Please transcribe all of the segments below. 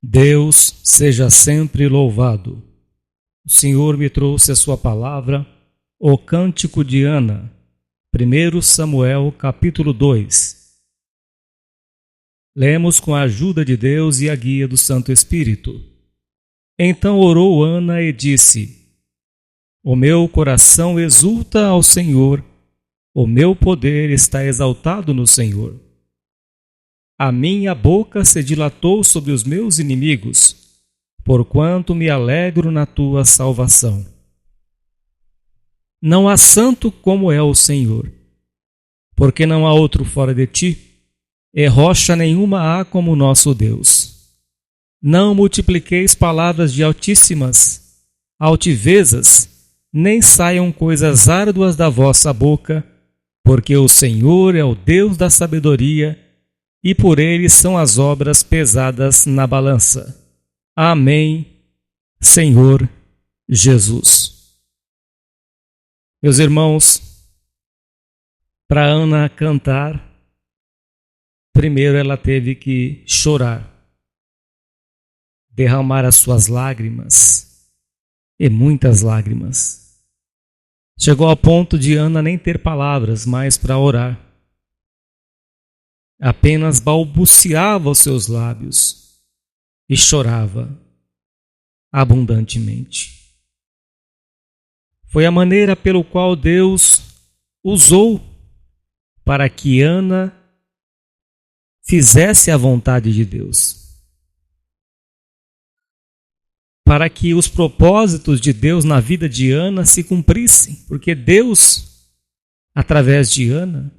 Deus seja sempre louvado. O Senhor me trouxe a sua palavra, o Cântico de Ana, 1 Samuel capítulo 2. Lemos com a ajuda de Deus e a guia do Santo Espírito. Então orou Ana e disse: O meu coração exulta ao Senhor, o meu poder está exaltado no Senhor. A minha boca se dilatou sobre os meus inimigos, porquanto me alegro na tua salvação. Não há santo como é o Senhor, porque não há outro fora de ti, e rocha nenhuma há como nosso Deus. Não multipliqueis palavras de altivezas, nem saiam coisas árduas da vossa boca, porque o Senhor é o Deus da sabedoria, e por ele são as obras pesadas na balança. Amém, Senhor Jesus. Meus irmãos, para Ana cantar, primeiro ela teve que chorar, derramar as suas lágrimas, e muitas lágrimas. Chegou ao ponto de Ana nem ter palavras mais para orar. Apenas balbuciava os seus lábios e chorava abundantemente. Foi a maneira pelo qual Deus usou para que Ana fizesse a vontade de Deus, para que os propósitos de Deus na vida de Ana se cumprissem, porque Deus, através de Ana,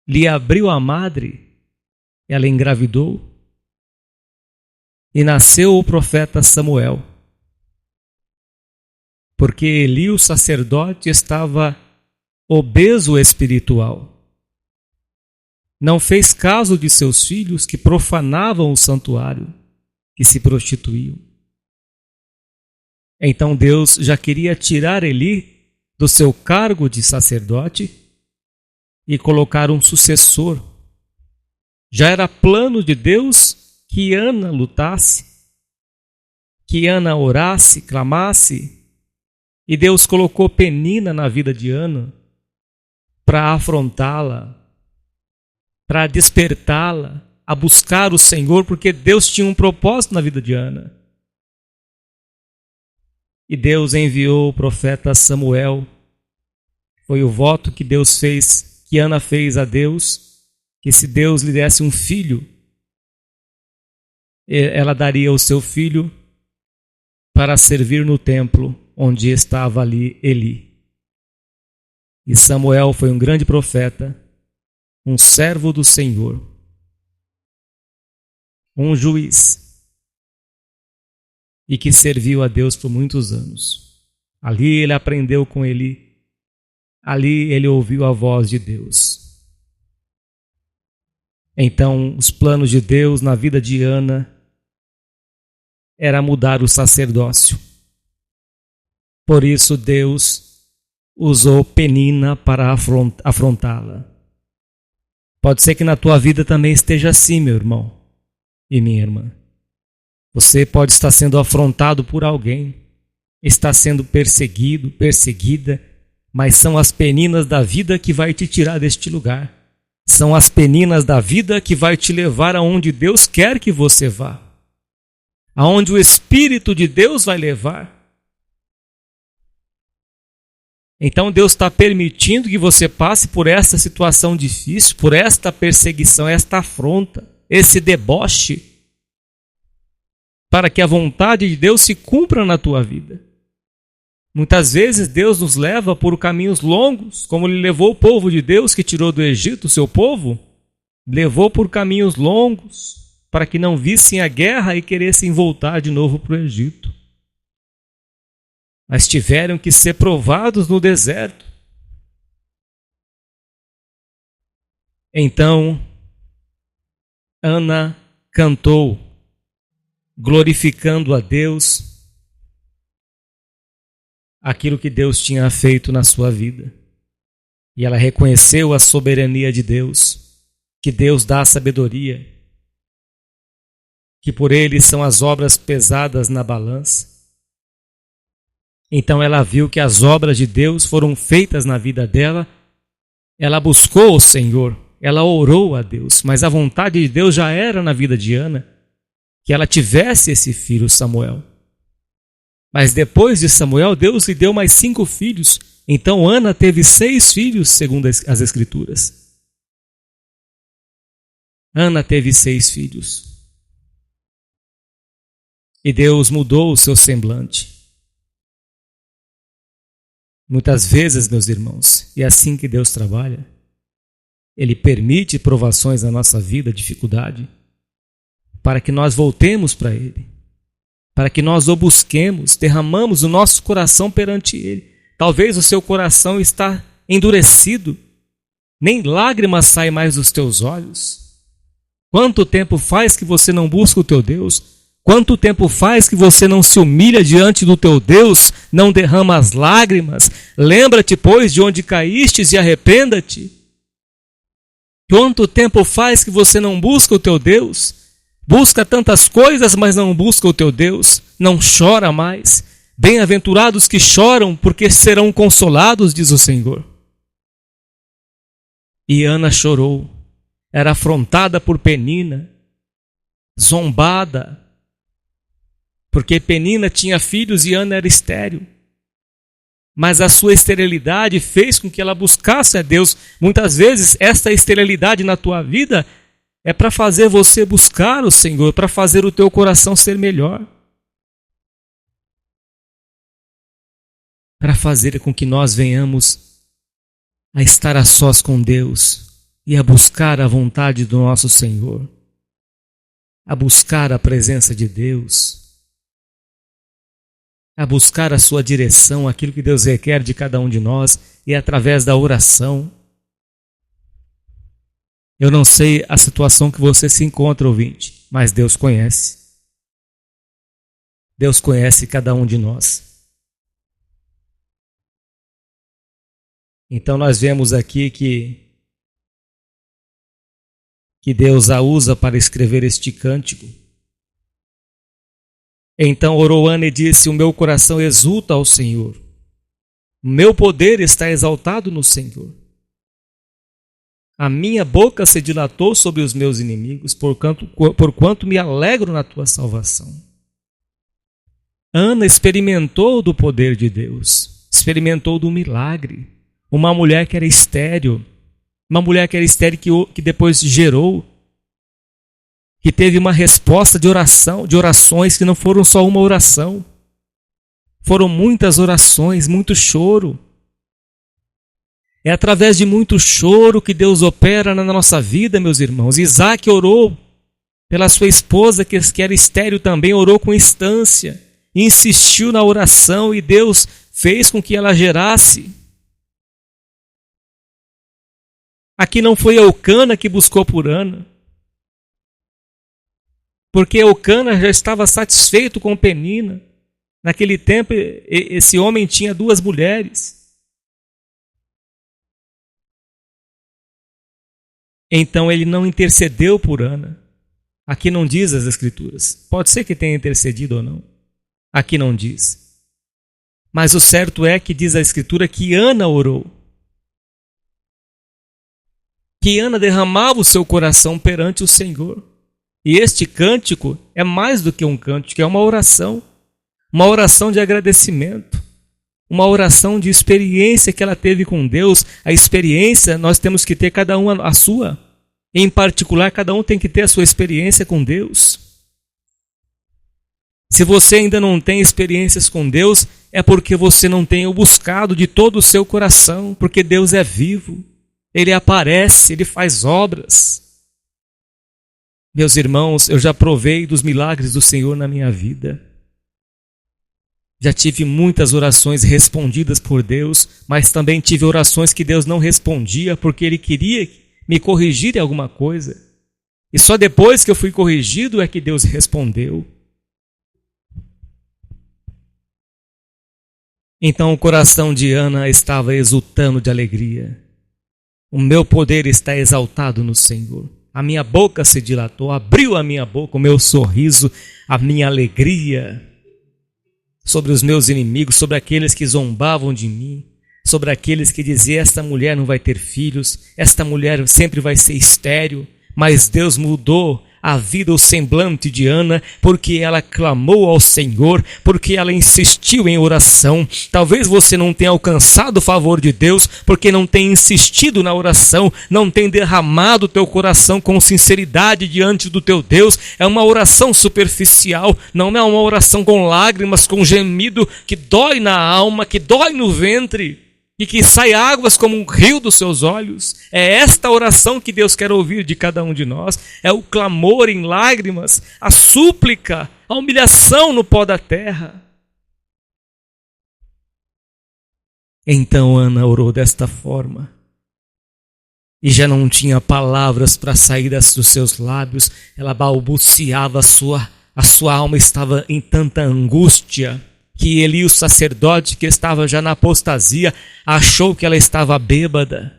lhe abriu a madre, ela engravidou, e nasceu o profeta Samuel. Porque Eli, o sacerdote, estava obeso espiritual. Não fez caso de seus filhos que profanavam o santuário, que se prostituíam. Então Deus já queria tirar Eli do seu cargo de sacerdote e colocar um sucessor. Já era plano de Deus que Ana lutasse, que Ana orasse, clamasse, e Deus colocou Penina na vida de Ana para afrontá-la, para despertá-la a buscar o Senhor, porque Deus tinha um propósito na vida de Ana. E Deus enviou o profeta Samuel. Foi o voto que Deus fez, que Ana fez a Deus, que se Deus lhe desse um filho, ela daria o seu filho para servir no templo onde estava ali Eli. E Samuel foi um grande profeta, um servo do Senhor, um juiz, e que serviu a Deus por muitos anos. Ali ele aprendeu com Eli. Ali ele ouviu a voz de Deus. Então, os planos de Deus na vida de Ana era mudar o sacerdócio. Por isso Deus usou Penina para afrontá-la. Pode ser que na tua vida também esteja assim, meu irmão e minha irmã. Você pode estar sendo afrontado por alguém, está sendo perseguido, perseguida, mas são as peninas da vida que vai te tirar deste lugar. São as peninas da vida que vai te levar aonde Deus quer que você vá. Aonde o Espírito de Deus vai levar. Então Deus está permitindo que você passe por esta situação difícil, por esta perseguição, esta afronta, esse deboche, para que a vontade de Deus se cumpra na tua vida. Muitas vezes Deus nos leva por caminhos longos, como Ele levou o povo de Deus que tirou do Egito, o seu povo, levou por caminhos longos, para que não vissem a guerra e queressem voltar de novo para o Egito. Mas tiveram que ser provados no deserto. Então, Ana cantou, glorificando a Deus, aquilo que Deus tinha feito na sua vida. E ela reconheceu a soberania de Deus, que Deus dá sabedoria. que por ele são as obras pesadas na balança. Então ela viu que as obras de Deus foram feitas na vida dela, ela buscou o Senhor, ela orou a Deus, mas a vontade de Deus já era na vida de Ana, que ela tivesse esse filho Samuel. Mas depois de Samuel, Deus lhe deu mais 5 filhos, então Ana teve 6 filhos, segundo as Escrituras. Ana teve 6 filhos. E Deus mudou o seu semblante. Muitas vezes, meus irmãos, e é assim que Deus trabalha, Ele permite provações na nossa vida, dificuldade, para que nós voltemos para Ele, para que nós o busquemos, derramamos o nosso coração perante Ele. Talvez o seu coração está endurecido, nem lágrimas saem mais dos teus olhos. Quanto tempo faz que você não busca o teu Deus? Quanto tempo faz que você não se humilha diante do teu Deus, não derrama as lágrimas? Lembra-te, pois, de onde caístes e arrependa-te. Quanto tempo faz que você não busca o teu Deus? Busca tantas coisas, mas não busca o teu Deus. Não chora mais. Bem-aventurados que choram, porque serão consolados, diz o Senhor. E Ana chorou. Era afrontada por Penina, zombada, porque Penina tinha filhos e Ana era estéril. Mas a sua esterilidade fez com que ela buscasse a Deus. Muitas vezes, esta esterilidade na tua vida é para fazer você buscar o Senhor, para fazer o teu coração ser melhor. Para fazer com que nós venhamos a estar a sós com Deus e a buscar a vontade do nosso Senhor, a buscar a presença de Deus, a buscar a sua direção, aquilo que Deus requer de cada um de nós, e através da oração. Eu não sei a situação que você se encontra, ouvinte, mas Deus conhece. Deus conhece cada um de nós. Então nós vemos aqui que Deus a usa para escrever este cântico. Então orou Ana e disse: o meu coração exulta ao Senhor, o meu poder está exaltado no Senhor. A minha boca se dilatou sobre os meus inimigos, porquanto me alegro na tua salvação. Ana experimentou do poder de Deus, experimentou do milagre. Uma mulher que era estéril, que depois gerou, que teve uma resposta de orações que não foram só uma oração, foram muitas orações, muito choro. É através de muito choro que Deus opera na nossa vida, meus irmãos. Isaac orou pela sua esposa, que era estéril também, orou com instância, insistiu na oração e Deus fez com que ela gerasse. Aqui não foi Eucana que buscou por Ana, porque Eucana já estava satisfeito com Penina. Naquele tempo, esse homem tinha 2 mulheres. Então ele não intercedeu por Ana. Aqui não diz as Escrituras. Pode ser que tenha intercedido ou não. Aqui não diz. Mas o certo é que diz a Escritura que Ana orou. Que Ana derramava o seu coração perante o Senhor. E este cântico é mais do que um cântico, é uma oração de agradecimento, uma oração de experiência que ela teve com Deus. A experiência nós temos que ter cada um a sua. Em particular, cada um tem que ter a sua experiência com Deus. Se você ainda não tem experiências com Deus, é porque você não tem o buscado de todo o seu coração, porque Deus é vivo, Ele aparece, Ele faz obras. Meus irmãos, eu já provei dos milagres do Senhor na minha vida. Já tive muitas orações respondidas por Deus, mas também tive orações que Deus não respondia porque Ele queria me corrigir em alguma coisa. E só depois que eu fui corrigido é que Deus respondeu. Então o coração de Ana estava exultando de alegria. O meu poder está exaltado no Senhor. A minha boca se dilatou, abriu a minha boca, o meu sorriso, a minha alegria sobre os meus inimigos, sobre aqueles que zombavam de mim, sobre aqueles que diziam: esta mulher não vai ter filhos, esta mulher sempre vai ser estéril. Mas Deus mudou a vida, o semblante de Ana, porque ela clamou ao Senhor, porque ela insistiu em oração. Talvez você não tenha alcançado o favor de Deus, porque não tem insistido na oração, não tem derramado o teu coração com sinceridade diante do teu Deus. É uma oração superficial, não é uma oração com lágrimas, com gemido que dói na alma, que dói no ventre, e que sai águas como um rio dos seus olhos. É esta oração que Deus quer ouvir de cada um de nós. É o clamor em lágrimas, a súplica, a humilhação no pó da terra. Então Ana orou desta forma. E já não tinha palavras para sair dos seus lábios. Ela balbuciava, a sua alma estava em tanta angústia que Eli, o sacerdote, que estava já na apostasia, achou que ela estava bêbada.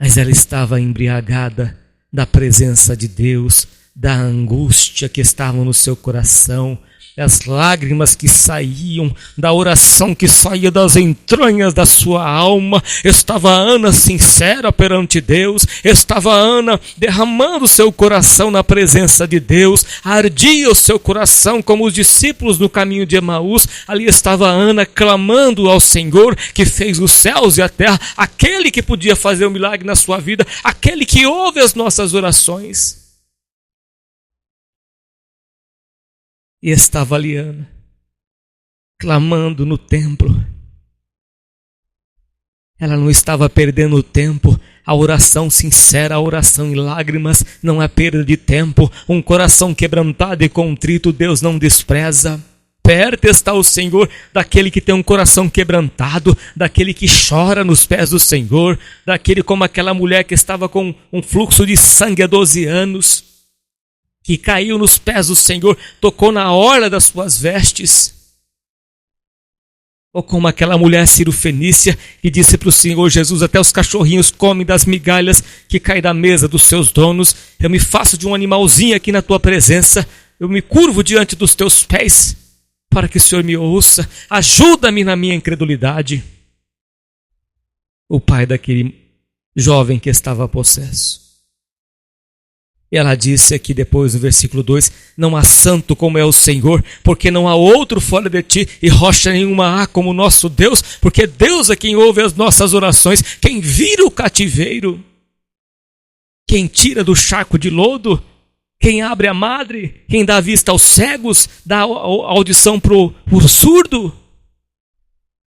Mas ela estava embriagada da presença de Deus, da angústia que estava no seu coração, das lágrimas que saíam, da oração que saía das entranhas da sua alma. Estava Ana sincera perante Deus, estava Ana derramando seu coração na presença de Deus, ardia o seu coração como os discípulos no caminho de Emaús. Ali estava Ana clamando ao Senhor que fez os céus e a terra, aquele que podia fazer um milagre na sua vida, aquele que ouve as nossas orações. E estava ali Ana, clamando no templo. Ela não estava perdendo tempo. A oração sincera, a oração em lágrimas não é perda de tempo. Um coração quebrantado e contrito Deus não despreza. Perto está o Senhor daquele que tem um coração quebrantado, daquele que chora nos pés do Senhor, daquele como aquela mulher que estava com um fluxo de sangue há 12 anos, que caiu nos pés do Senhor, tocou na orla das suas vestes. Ou como aquela mulher cirofenícia que disse para o Senhor Jesus: até os cachorrinhos comem das migalhas que caem da mesa dos seus donos. Eu me faço de um animalzinho aqui na tua presença, eu me curvo diante dos teus pés, para que o Senhor me ouça. Ajuda-me na minha incredulidade. O pai daquele jovem que estava possesso. E ela disse aqui depois no versículo 2: não há santo como é o Senhor, porque não há outro fora de ti, e rocha nenhuma há como o nosso Deus, porque Deus é quem ouve as nossas orações, quem vira o cativeiro, quem tira do charco de lodo, quem abre a madre, quem dá vista aos cegos, dá audição para o surdo,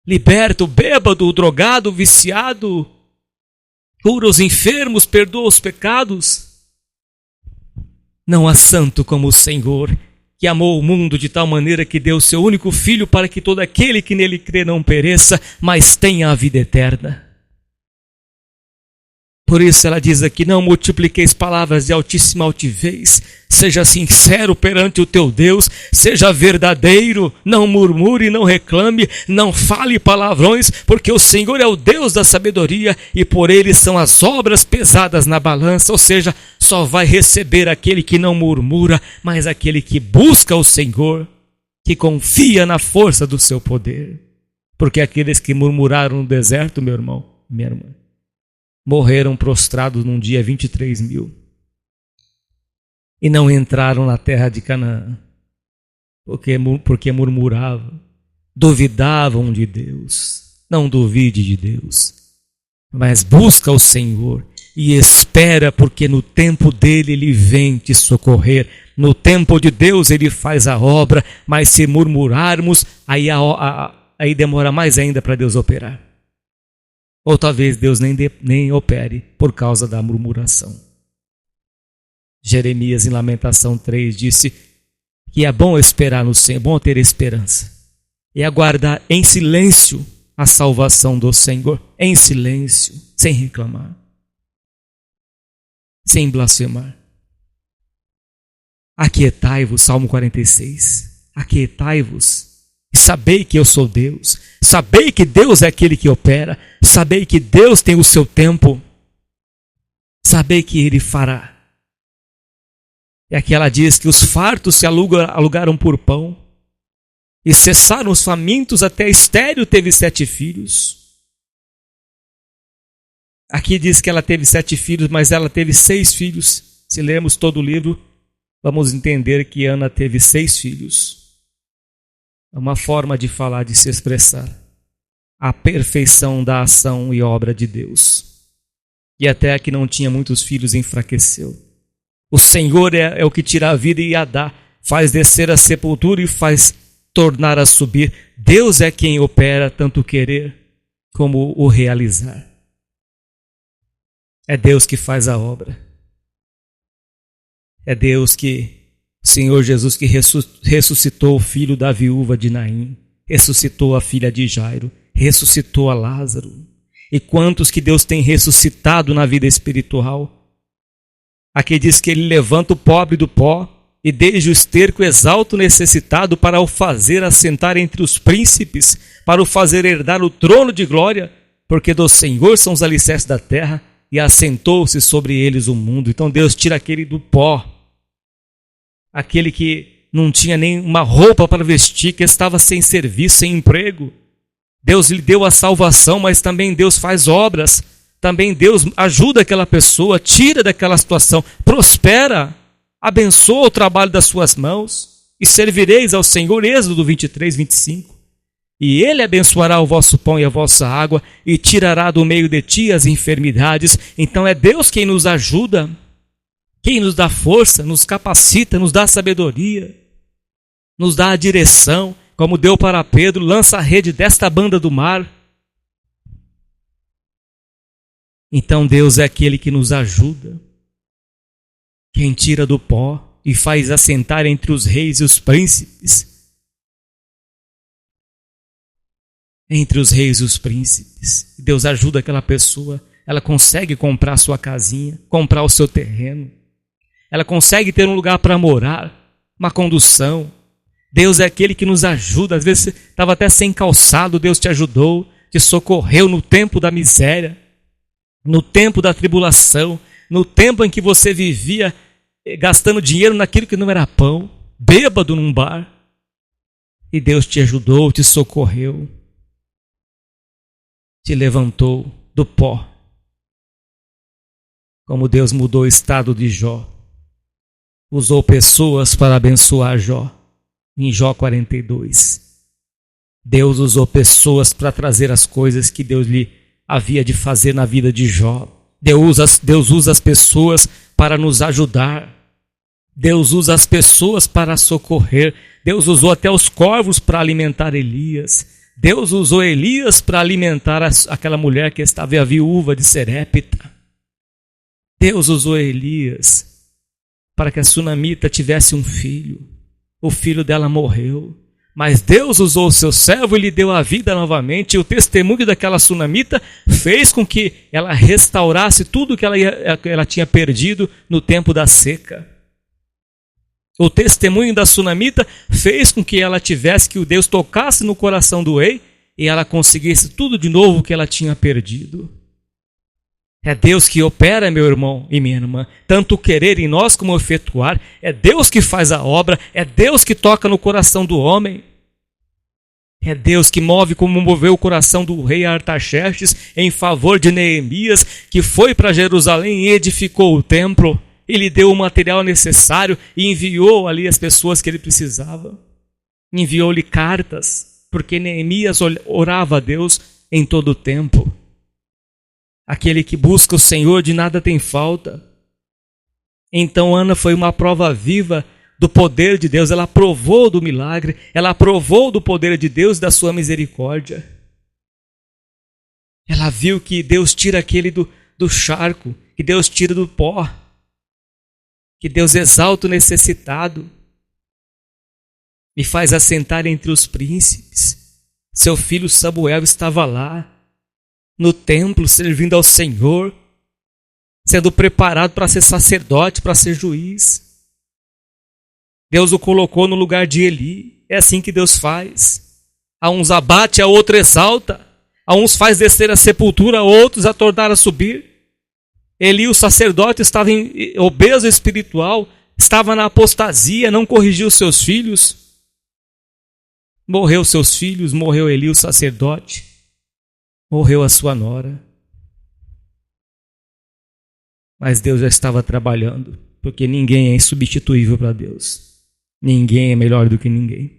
liberta o bêbado, o drogado, o viciado, cura os enfermos, perdoa os pecados. Não há santo como o Senhor, que amou o mundo de tal maneira que deu seu único Filho para que todo aquele que nele crê não pereça, mas tenha a vida eterna. Por isso ela diz aqui: não multipliqueis palavras de altíssima altivez, seja sincero perante o teu Deus, seja verdadeiro, não murmure, não reclame, não fale palavrões, porque o Senhor é o Deus da sabedoria e por ele são as obras pesadas na balança. Ou seja, só vai receber aquele que não murmura, mas aquele que busca o Senhor, que confia na força do seu poder. Porque aqueles que murmuraram no deserto, meu irmão, minha irmã, morreram prostrados num dia 23.000 e não entraram na terra de Canaã, porque murmuravam, duvidavam de Deus. Não duvide de Deus, mas busca o Senhor e espera, porque no tempo dele ele vem te socorrer. No tempo de Deus ele faz a obra, mas se murmurarmos, aí demora mais ainda para Deus operar. Ou talvez Deus nem opere por causa da murmuração. Jeremias, em Lamentação 3, disse que é bom esperar no Senhor, é bom ter esperança, e aguardar em silêncio a salvação do Senhor, em silêncio, sem reclamar, sem blasfemar. Aquietai-vos, Salmo 46, aquietai-vos, e sabei que eu sou Deus, sabei que Deus é aquele que opera, sabei que Deus tem o seu tempo. Sabei que Ele fará. E aqui ela diz que os fartos se alugaram por pão, e cessaram os famintos, até estéril teve 7 filhos. Aqui diz que ela teve 7 filhos, mas ela teve 6 filhos. Se lermos todo o livro, vamos entender que Ana teve 6 filhos. É uma forma de falar, de se expressar. A perfeição da ação e obra de Deus. E até a que não tinha muitos filhos enfraqueceu. O Senhor é o que tira a vida e a dá, faz descer a sepultura e faz tornar a subir. Deus é quem opera tanto o querer como o realizar. É Deus que faz a obra. É Deus que, Senhor Jesus, que ressuscitou o filho da viúva de Naim, ressuscitou a filha de Jairo, ressuscitou a Lázaro. E quantos que Deus tem ressuscitado na vida espiritual? Aqui diz que Ele levanta o pobre do pó e desde o esterco exalta o necessitado para o fazer assentar entre os príncipes, para o fazer herdar o trono de glória, porque do Senhor são os alicerces da terra e assentou-se sobre eles o mundo. Então Deus tira aquele do pó, aquele que não tinha nem uma roupa para vestir, que estava sem serviço, sem emprego. Deus lhe deu a salvação, mas também Deus faz obras. Também Deus ajuda aquela pessoa, tira daquela situação, prospera, abençoa o trabalho das suas mãos e servireis ao Senhor. Êxodo 23, 25. E Ele abençoará o vosso pão e a vossa água e tirará do meio de ti as enfermidades. Então é Deus quem nos ajuda, quem nos dá força, nos capacita, nos dá sabedoria, nos dá a direção, como deu para Pedro: lança a rede desta banda do mar. Então Deus é aquele que nos ajuda, quem tira do pó e faz assentar entre os reis e os príncipes. Entre os reis e os príncipes. Deus ajuda aquela pessoa, ela consegue comprar a sua casinha, comprar o seu terreno. Ela consegue ter um lugar para morar, uma condução. Deus é aquele que nos ajuda. Às vezes você estava até sem calçado, Deus te ajudou, te socorreu no tempo da miséria, no tempo da tribulação, no tempo em que você vivia gastando dinheiro naquilo que não era pão, bêbado num bar. E Deus te ajudou, te socorreu, te levantou do pó. Como Deus mudou o estado de Jó. Usou pessoas para abençoar Jó. Em Jó 42. Deus usou pessoas para trazer as coisas que Deus lhe havia de fazer na vida de Jó. Deus usa as pessoas para nos ajudar. Deus usa as pessoas para socorrer. Deus usou até os corvos para alimentar Elias. Deus usou Elias para alimentar aquela mulher que estava a viúva de Serepta. Deus usou Elias para que a sunamita tivesse um filho. O filho dela morreu. Mas Deus usou o seu servo e lhe deu a vida novamente. E o testemunho daquela sunamita fez com que ela restaurasse tudo que ela tinha perdido no tempo da seca. O testemunho da sunamita fez com que ela tivesse, que o Deus tocasse no coração do rei e ela conseguisse tudo de novo que ela tinha perdido. É Deus que opera, meu irmão e minha irmã, tanto o querer em nós como o efetuar. É Deus que faz a obra, é Deus que toca no coração do homem. É Deus que move como moveu o coração do rei Artaxerxes em favor de Neemias, que foi para Jerusalém e edificou o templo. Ele deu o material necessário e enviou ali as pessoas que ele precisava. Enviou-lhe cartas, porque Neemias orava a Deus em todo o tempo. Aquele que busca o Senhor de nada tem falta. Então Ana foi uma prova viva do poder de Deus. Ela provou do milagre, ela provou do poder de Deus e da sua misericórdia. Ela viu que Deus tira aquele do charco, que Deus tira do pó, que Deus exalta o necessitado e faz assentar entre os príncipes. Seu filho Samuel estava lá, no templo, servindo ao Senhor, sendo preparado para ser sacerdote, para ser juiz. Deus o colocou no lugar de Eli. É assim que Deus faz. A uns abate, a outro exalta. A uns faz descer a sepultura, a outros a tornar a subir. Eli, o sacerdote, estava obeso espiritual, estava na apostasia, não corrigiu seus filhos. Morreu seus filhos, morreu Eli, o sacerdote, morreu a sua nora. Mas Deus já estava trabalhando, porque ninguém é insubstituível para Deus. Ninguém é melhor do que ninguém.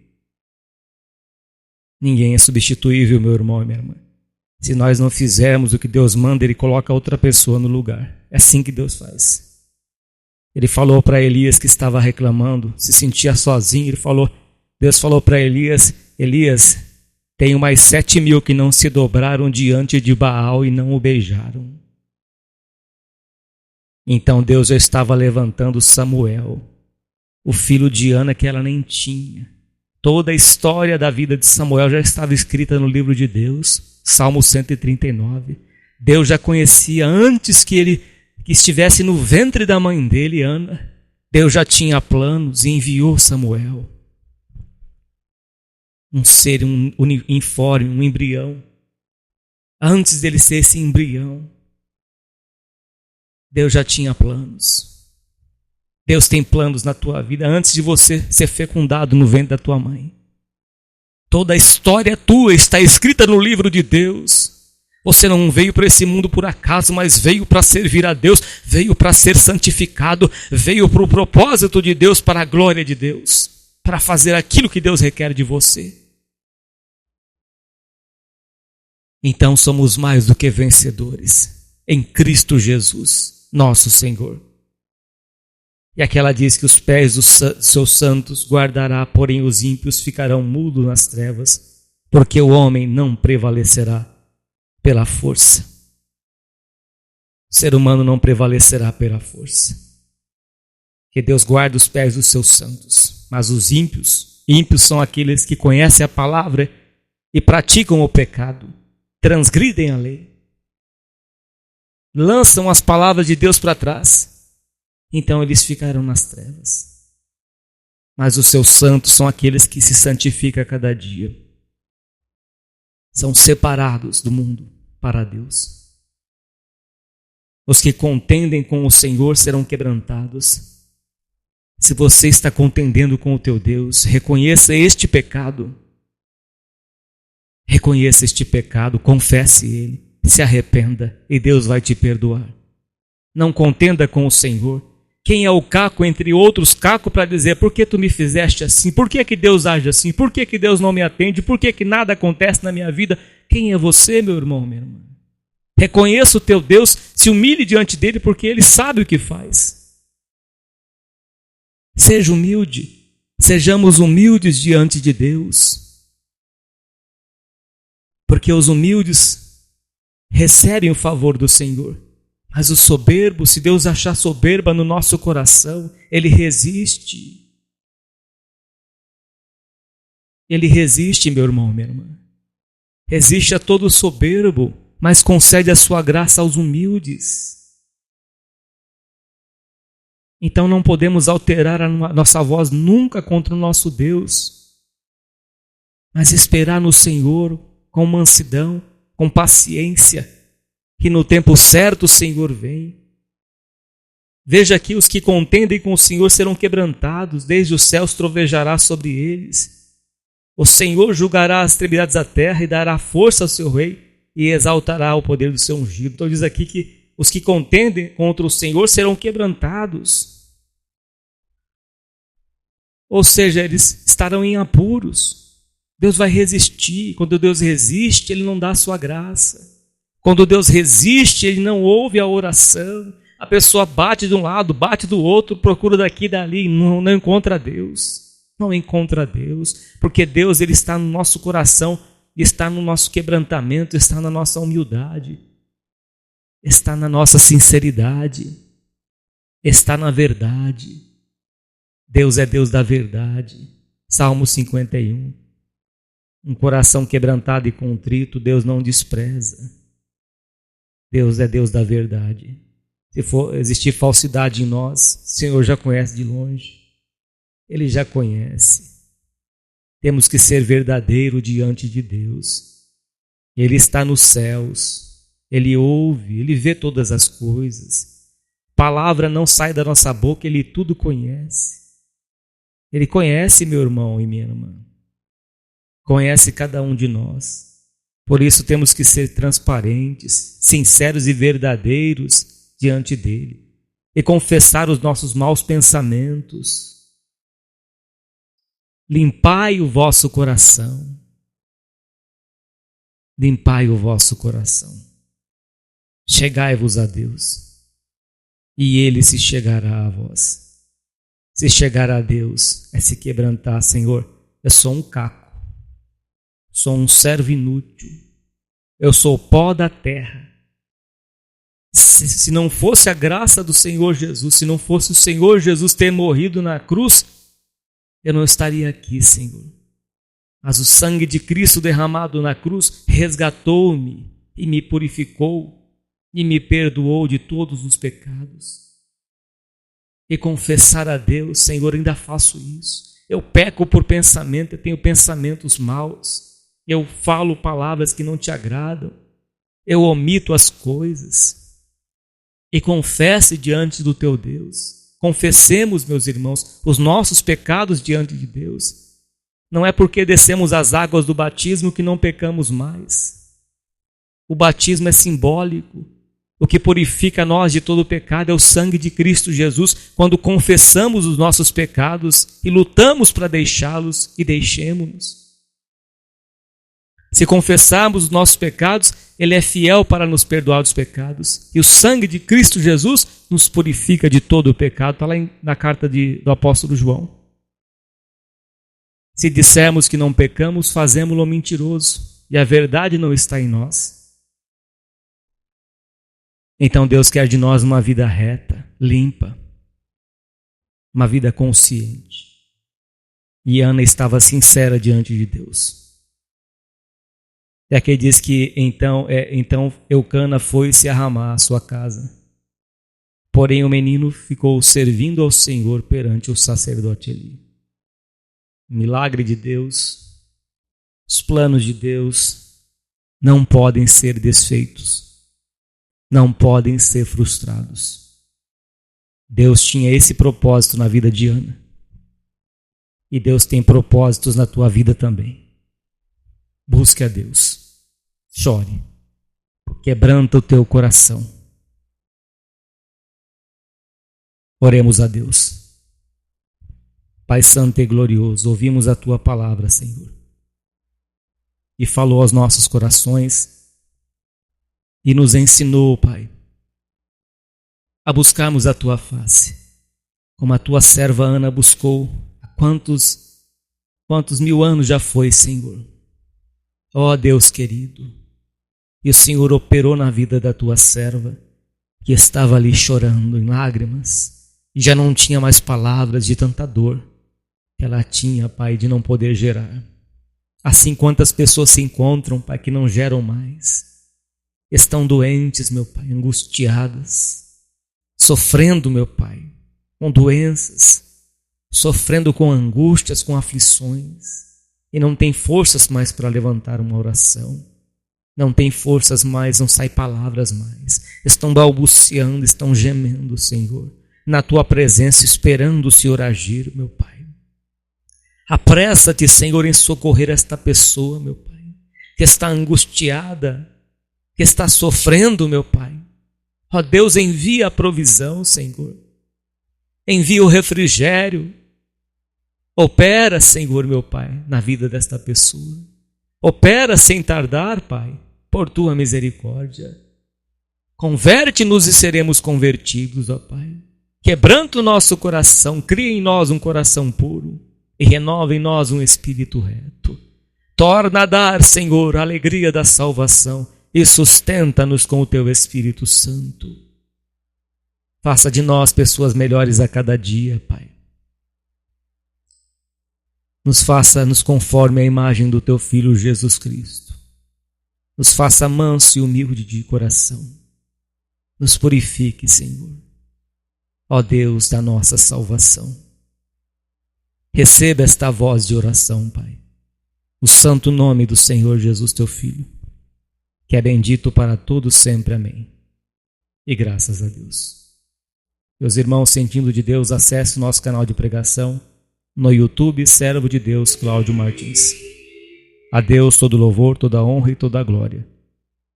Ninguém é substituível, meu irmão e minha irmã. Se nós não fizermos o que Deus manda, Ele coloca outra pessoa no lugar. É assim que Deus faz. Ele falou para Elias, que estava reclamando, se sentia sozinho, Deus falou para Elias, tenho mais 7.000 que não se dobraram diante de Baal e não o beijaram. Então Deus já estava levantando Samuel, o filho de Ana, que ela nem tinha. Toda a história da vida de Samuel já estava escrita no livro de Deus, Salmo 139. Deus já conhecia antes que estivesse no ventre da mãe dele, Ana. Deus já tinha planos e enviou Samuel. Um ser informe, um embrião. Antes dele ser esse embrião, Deus já tinha planos. Deus tem planos na tua vida antes de você ser fecundado no ventre da tua mãe. Toda a história tua está escrita no livro de Deus. Você não veio para esse mundo por acaso, mas veio para servir a Deus, veio para ser santificado, veio para o propósito de Deus, para a glória de Deus, para fazer aquilo que Deus requer de você. Então somos mais do que vencedores em Cristo Jesus, nosso Senhor. E aqui ela diz que os pés dos seus santos guardará, porém os ímpios ficarão mudos nas trevas, porque o homem não prevalecerá pela força. O ser humano não prevalecerá pela força. Que Deus guarde os pés dos seus santos. Mas os ímpios são aqueles que conhecem a palavra e praticam o pecado, transgridem a lei, lançam as palavras de Deus para trás. Então eles ficarão nas trevas. Mas os seus santos são aqueles que se santificam a cada dia. São separados do mundo para Deus. Os que contendem com o Senhor serão quebrantados. Se você está contendendo com o teu Deus, reconheça este pecado. Reconheça este pecado, confesse ele, se arrependa e Deus vai te perdoar. Não contenda com o Senhor. Quem é o caco entre outros cacos para dizer, por que tu me fizeste assim? Por que Deus age assim? Por que Deus não me atende? Por que nada acontece na minha vida? Quem é você, meu irmão, minha irmã? Reconheça o teu Deus, se humilhe diante dele, porque ele sabe o que faz. Seja humilde, sejamos humildes diante de Deus. Porque os humildes recebem o favor do Senhor. Mas o soberbo, se Deus achar soberba no nosso coração, ele resiste. Ele resiste, meu irmão, minha irmã. Resiste a todo soberbo, mas concede a sua graça aos humildes. Então não podemos alterar a nossa voz nunca contra o nosso Deus, mas esperar no Senhor com mansidão, com paciência, que no tempo certo o Senhor vem. Veja aqui, os que contendem com o Senhor serão quebrantados, desde os céus trovejará sobre eles. O Senhor julgará as extremidades da terra e dará força ao seu rei e exaltará o poder do seu ungido. Então diz aqui que os que contendem contra o Senhor serão quebrantados. Ou seja, eles estarão em apuros. Deus vai resistir. Quando Deus resiste, Ele não dá a sua graça. Quando Deus resiste, Ele não ouve a oração. A pessoa bate de um lado, bate do outro, procura daqui e dali, não encontra Deus. Não encontra Deus, porque Deus ele está no nosso coração, está no nosso quebrantamento, está na nossa humildade, está na nossa sinceridade, está na verdade. Deus é Deus da verdade. Salmo 51. Um coração quebrantado e contrito, Deus não despreza. Deus é Deus da verdade. Se for existir falsidade em nós, o Senhor já conhece de longe. Ele já conhece. Temos que ser verdadeiro diante de Deus. Ele está nos céus. Ele ouve, Ele vê todas as coisas. Palavra não sai da nossa boca, Ele tudo conhece. Ele conhece meu irmão e minha irmã. Conhece cada um de nós. Por isso temos que ser transparentes, sinceros e verdadeiros diante dele. E confessar os nossos maus pensamentos. Limpai o vosso coração. Limpai o vosso coração. Chegai-vos a Deus, e Ele se chegará a vós. Se chegar a Deus é se quebrantar. Senhor, eu sou um caco, sou um servo inútil, eu sou pó da terra. Se não fosse a graça do Senhor Jesus, se não fosse o Senhor Jesus ter morrido na cruz, eu não estaria aqui, Senhor. Mas o sangue de Cristo derramado na cruz resgatou-me e me purificou e me perdoou de todos os pecados. E confessar a Deus, Senhor, ainda faço isso. Eu peco por pensamento, eu tenho pensamentos maus. Eu falo palavras que não te agradam. Eu omito as coisas. E confesse diante do teu Deus. Confessemos, meus irmãos, os nossos pecados diante de Deus. Não é porque descemos as águas do batismo que não pecamos mais. O batismo é simbólico. O que purifica nós de todo pecado é o sangue de Cristo Jesus, quando confessamos os nossos pecados e lutamos para deixá-los e deixemos-nos. Se confessarmos os nossos pecados, Ele é fiel para nos perdoar dos pecados. E o sangue de Cristo Jesus nos purifica de todo o pecado. Está lá na carta do apóstolo João. Se dissermos que não pecamos, fazemo-lo mentiroso, e a verdade não está em nós. Então Deus quer de nós uma vida reta, limpa, uma vida consciente. E Ana estava sincera diante de Deus. É aqui diz que então Eucana foi-se a Ramá, a sua casa. Porém o menino ficou servindo ao Senhor perante o sacerdote Eli. O milagre de Deus, os planos de Deus não podem ser desfeitos. Não podem ser frustrados. Deus tinha esse propósito na vida de Ana. E Deus tem propósitos na tua vida também. Busque a Deus. Chore. Quebranta o teu coração. Oremos a Deus. Pai Santo e glorioso, ouvimos a tua palavra, Senhor. E falou aos nossos corações. E nos ensinou, Pai, a buscarmos a Tua face, como a Tua serva Ana buscou. Quantos 1000 anos já foi, Senhor? Ó Deus querido, e o Senhor operou na vida da Tua serva, que estava ali chorando em lágrimas, e já não tinha mais palavras de tanta dor que ela tinha, Pai, de não poder gerar. Assim, quantas pessoas se encontram, Pai, que não geram mais, estão doentes, meu Pai, angustiadas, sofrendo, meu Pai, com doenças, sofrendo com angústias, com aflições, e não tem forças mais para levantar uma oração, não tem forças mais, não sai palavras mais, estão balbuciando, estão gemendo, Senhor, na Tua presença, esperando o Senhor agir, meu Pai. Apressa-te, Senhor, em socorrer esta pessoa, meu Pai, que está angustiada, que está sofrendo, meu Pai. Ó Deus, envia a provisão, Senhor. Envia o refrigério. Opera, Senhor, meu Pai, na vida desta pessoa. Opera sem tardar, Pai, por Tua misericórdia. Converte-nos e seremos convertidos, ó Pai. Quebranta o nosso coração, cria em nós um coração puro e renova em nós um espírito reto. Torna a dar, Senhor, a alegria da salvação e sustenta-nos com o Teu Espírito Santo. Faça de nós pessoas melhores a cada dia, Pai. Nos conforme a imagem do Teu Filho Jesus Cristo. Nos faça manso e humilde de coração. Nos purifique, Senhor. Ó Deus da nossa salvação. Receba esta voz de oração, Pai. O santo nome do Senhor Jesus, Teu Filho, que é bendito para todos sempre. Amém. E graças a Deus. Meus irmãos, sentindo de Deus, acesse o nosso canal de pregação no YouTube, Servo de Deus Cláudio Martins. A Deus todo louvor, toda honra e toda glória.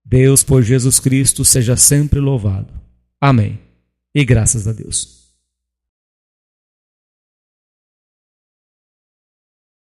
Deus, por Jesus Cristo, seja sempre louvado. Amém. E graças a Deus.